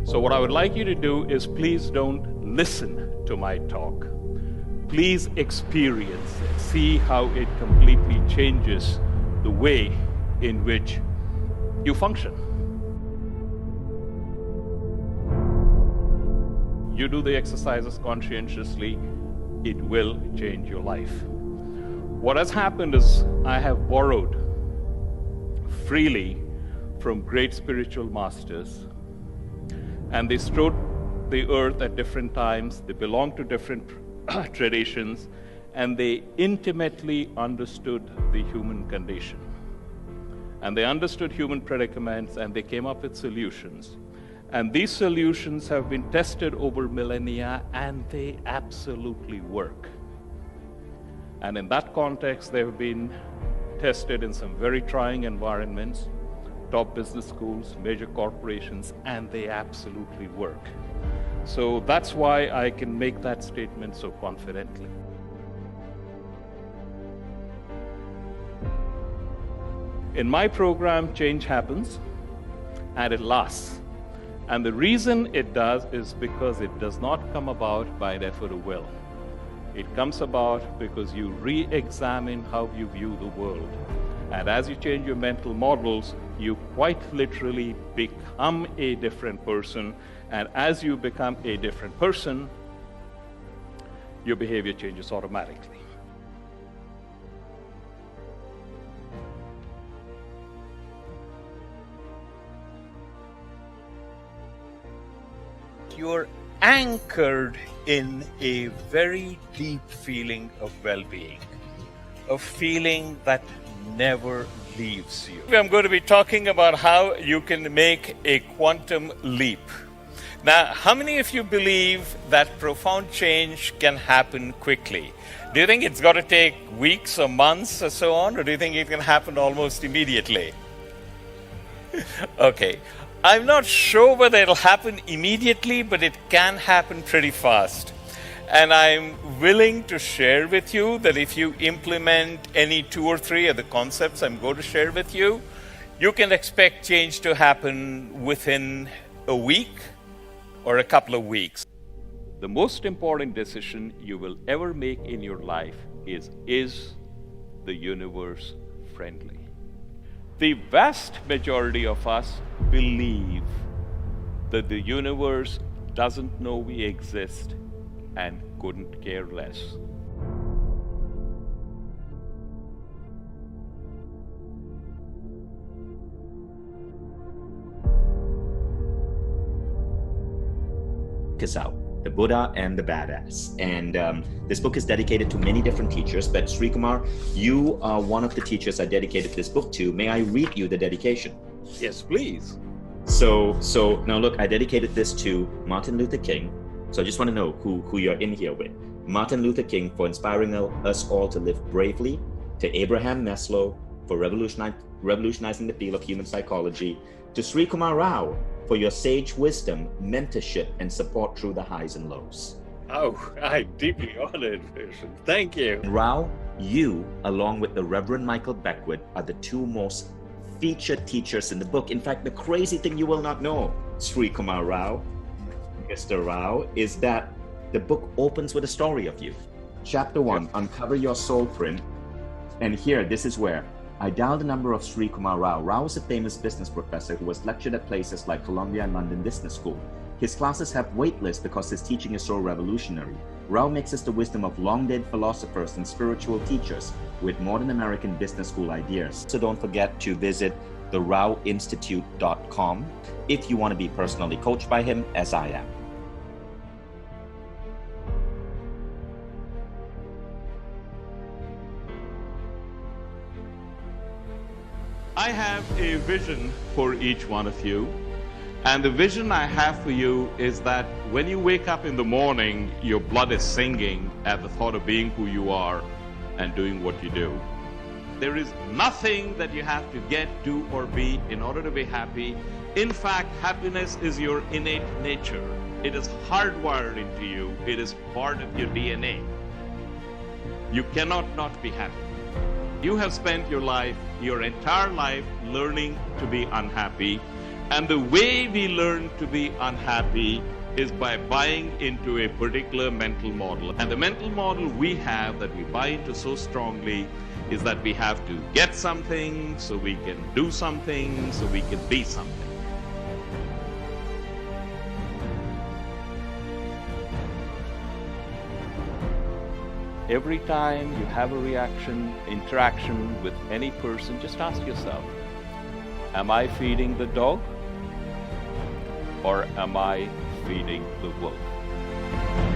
So what I would like you to do is please don't listen to my talk. Please experience it. See how it completely changes the way in which you function. You do the exercises conscientiously, it will change your life. What has happened is I have borrowed freely from great spiritual masters, and they strode the earth at different times. They belong to different traditions, and they intimately understood the human condition. And they understood human predicaments, and they came up with solutions. And these solutions have been tested over millennia, and they absolutely work. And in that context, they have been tested in some very trying environments, top business schools, major corporations, and they absolutely work. So that's why I can make that statement so confidently. In my program, change happens and it lasts. And the reason it does is because it does not come about by an effort of will. It comes about because you re-examine how you view the world. And as you change your mental models, you quite literally become a different person. And as you become a different person, your behavior changes automatically. You're anchored in a very deep feeling of well-being, a feeling that never leaves you. I'm going to be talking about how you can make a quantum leap. Now, how many of you believe that profound change can happen quickly? Do you think it's got to take weeks or months or so on, or do you think it can happen almost immediately? Okay. I'm not sure whether it'll happen immediately, but it can happen pretty fast. And I'm willing to share with you that if you implement any 2 or 3 of the concepts I'm going to share with you, you can expect change to happen within a week or a couple of weeks. The most important decision you will ever make in your life is the universe friendly? The vast majority of us believe that the universe doesn't know we exist and couldn't care less. Out, The Buddha and the Badass. And this book is dedicated to many different teachers, but Sri Kumar, you are one of the teachers I dedicated this book to. May I read you the dedication? Yes, please. So now look, I dedicated this to Martin Luther King. So I just want to know who you're in here with. Martin Luther King for inspiring us all to live bravely, to Abraham Maslow for revolutionizing the field of human psychology, to Sri Kumar Rao for your sage wisdom, mentorship, and support through the highs and lows. Oh, I'm deeply honored. Thank you. And Rao, you, along with the Reverend Michael Beckwith, are the 2 most featured teachers in the book. In fact, the crazy thing you will not know, Sri Kumar Rao, Mr. Rao, is that the book opens with a story of you. Chapter 1, Uncover Your Soul Print. And here, this is where I dialed the number of Sri Kumar Rao. Rao is a famous business professor who has lectured at places like Columbia and London Business School. His classes have wait lists because his teaching is so revolutionary. Rao mixes the wisdom of long-dead philosophers and spiritual teachers with modern American business school ideas. So don't forget to visit therawinstitute.com if you want to be personally coached by him, as I am. I have a vision for each one of you. And the vision I have for you is that when you wake up in the morning, your blood is singing at the thought of being who you are and doing what you do. There is nothing that you have to get, do, or be in order to be happy. In fact, happiness is your innate nature. It is hardwired into you. It is part of your DNA. You cannot not be happy. You have spent your life, your entire life, learning to be unhappy. And the way we learn to be unhappy is by buying into a particular mental model. And the mental model we have that we buy into so strongly is that we have to get something so we can do something, so we can be something. Every time you have a interaction with any person, just ask yourself, am I feeding the dog or am I feeding the wolf?